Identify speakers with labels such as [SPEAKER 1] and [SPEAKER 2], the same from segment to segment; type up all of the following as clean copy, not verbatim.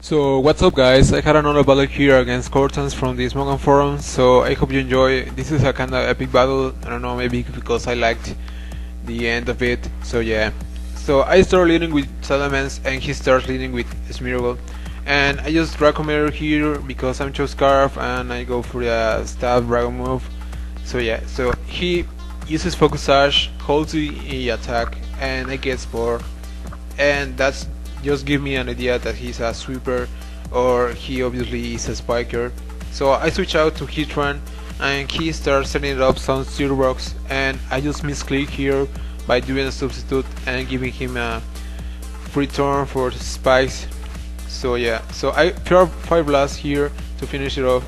[SPEAKER 1] So what's up guys, I had another battle here against Cortans from the Smoke forum, so I hope you enjoy. This is a kind of epic battle, I don't know, maybe because I liked the end of it, so yeah. So I start leading with Salamence and he starts leading with Smeargle, and I just drag Commero here because I'm chose Scarf and I go for the stab dragon move. So yeah, so he uses Focus Sash, holds the attack, and I get Spore, and that's just give me an idea that he's a sweeper or he obviously is a spiker. So I switch out to Hitran and he starts setting up some Zero Rocks, and I just misclick here by doing a substitute and giving him a free turn for spikes. So yeah, so I throw 5 blasts here to finish it off,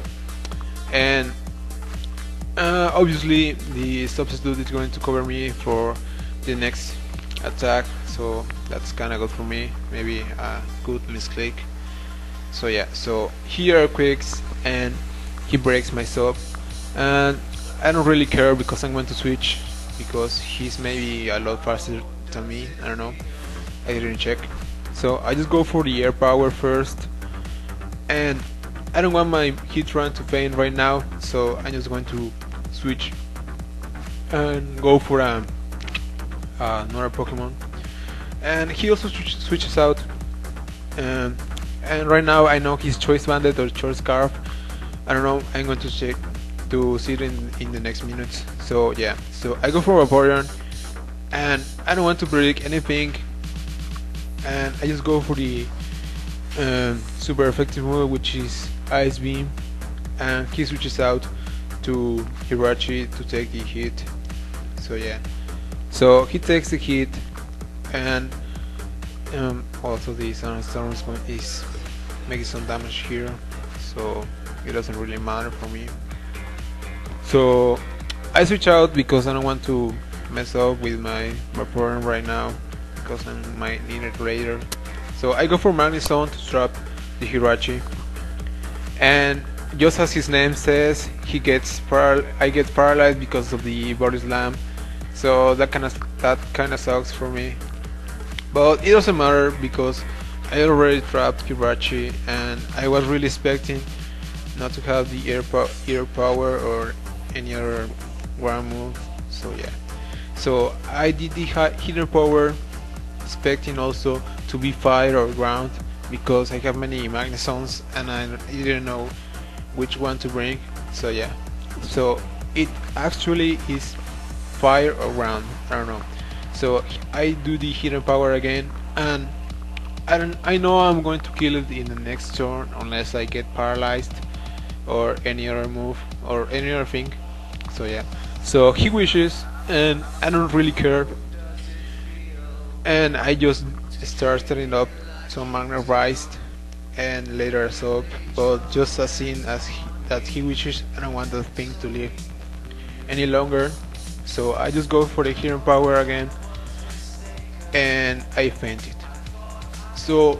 [SPEAKER 1] and obviously the substitute is going to cover me for the next attack, so that's kinda good for me, maybe a good misclick. So yeah, so he earthquakes and he breaks my sub, and I don't really care because I'm going to switch because he's maybe a lot faster than me, I don't know, I didn't check. So I just go for the air power first, and I don't want my Hitran to faint right now, so I'm just going to switch and go for another Pokemon, and he also switches out, and right now I know he's Choice Bandit or Choice Scarf, I don't know, I'm going to check to see it in the next minutes. So yeah, so I go for Vaporeon and I don't want to predict anything, and I just go for the super effective move, which is Ice Beam, and he switches out to Hirachi to take the hit. So yeah, so he takes the hit, and also the Sunstorm is making some damage here, so it doesn't really matter for me. So I switch out because I don't want to mess up with my Vaporeon right now because I might need it later. So I go for Magnezone to trap the Hirachi, and just as his name says, I get paralyzed because of the body slam. So that kind of sucks for me, but it doesn't matter because I already trapped Hirachi, and I was really expecting not to have the air power or any other ground move. So yeah, so I did the hidden power, expecting also to be fire or ground because I have many Magnezones and I didn't know which one to bring. So yeah, so it actually is fire or ground, I don't know. So I do the hidden power again, and I know I'm going to kill it in the next turn unless I get paralyzed or any other move or any other thing. So yeah, so he wishes and I don't really care, and I just start setting up some Magnerized and later a sub, but just as soon as that he wishes, I don't want that thing to live any longer. So I just go for the hidden power again, and I fainted. So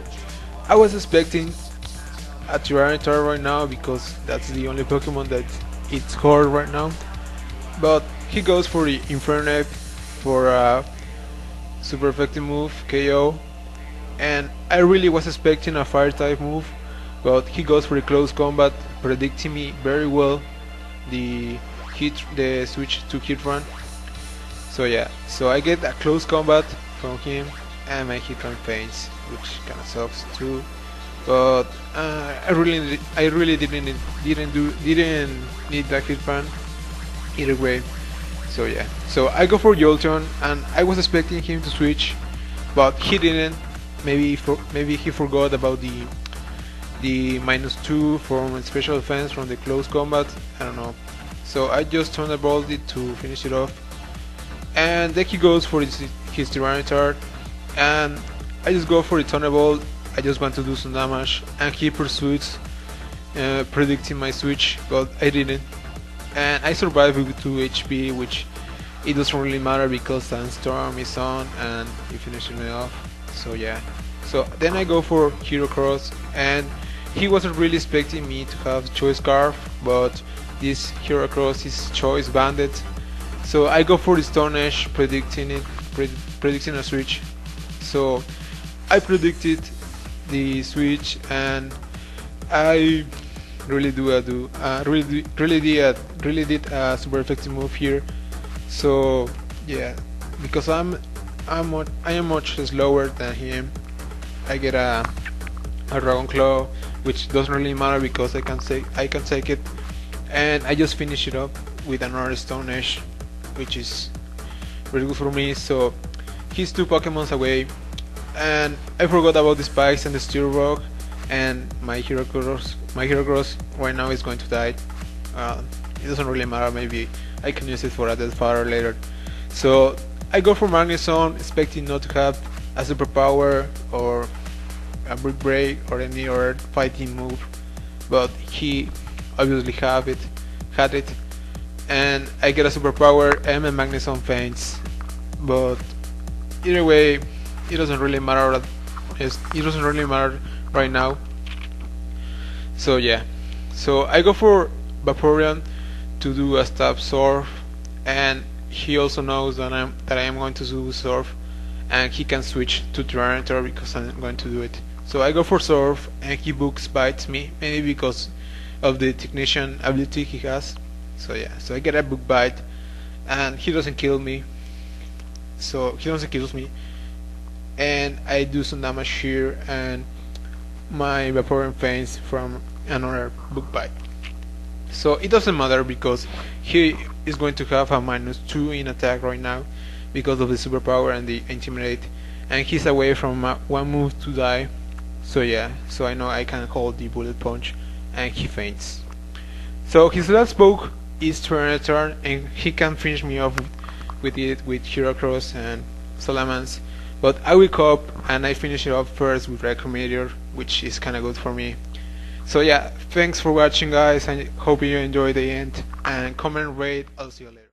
[SPEAKER 1] I was expecting a Tyranitar right now because that's the only Pokemon that it's hard right now, but he goes for the Infernape for a super effective move, KO, and I really was expecting a fire type move, but he goes for the close combat, predicting me very well the switch to Hitran. So yeah, so I get a close combat from him and my Hitran faints, which kinda sucks too, but I really didn't need that Hitran either way. So yeah, so I go for Jolteon and I was expecting him to switch, but he didn't. Maybe he forgot about the -2 from special defense from the close combat, I don't know. So I just Thunderbolt it to finish it off, and then he goes for his Tyranitar, and I just go for the Thunderbolt. I just want to do some damage, and he pursues, predicting my switch, but I didn't, and I survived with 2 HP, which it doesn't really matter because Sandstorm is on and he finishes me off. So yeah, so then I go for Hero Cross, and he wasn't really expecting me to have Choice Scarf, but this Hero Cross is Choice Bandit. So I go for the Stone Edge, predicting a switch. So I predicted the switch, and I really did a super effective move here. So yeah, because I am much slower than him, I get a Dragon Claw, which doesn't really matter because I can take it, and I just finish it up with another Stone Edge, which is really good for me. So he's 2 Pokemons away, and I forgot about the spikes and the Steel Rock, and my Hero Cross right now is going to die. It doesn't really matter, maybe I can use it for a Death Fire later. So I go for Magnezone, expecting not to have a superpower or a Brick Break or any other fighting move, but he obviously had it, and I get a superpower and my Magnezone faints. But either way, it doesn't really matter. It doesn't really matter right now. So yeah, so I go for Vaporeon to do a Stab Surf, and he also knows that I am going to do Surf, and he can switch to Tyranitar because I'm going to do it. So I go for Surf, and he Books Bites me, maybe because of the Technician ability he has. So yeah, so I get a Book Bite, and he doesn't kill me. So he doesn't kill me, and I do some damage here, and my Vaporeon faints from another Book Bite. So it doesn't matter because he is going to have a -2 in attack right now because of the superpower and the Intimidate, and he's away from 1 move to die. So yeah, so I know I can hold the Bullet Punch, and he faints. So his last poke is Tyranitar, and he can finish me off with it with Hero Cross and Salamence, but I wake up and I finish it off first with Record Meteor, which is kinda good for me. So yeah, thanks for watching guys, and hope you enjoyed the end, and comment, rate, I'll see you later.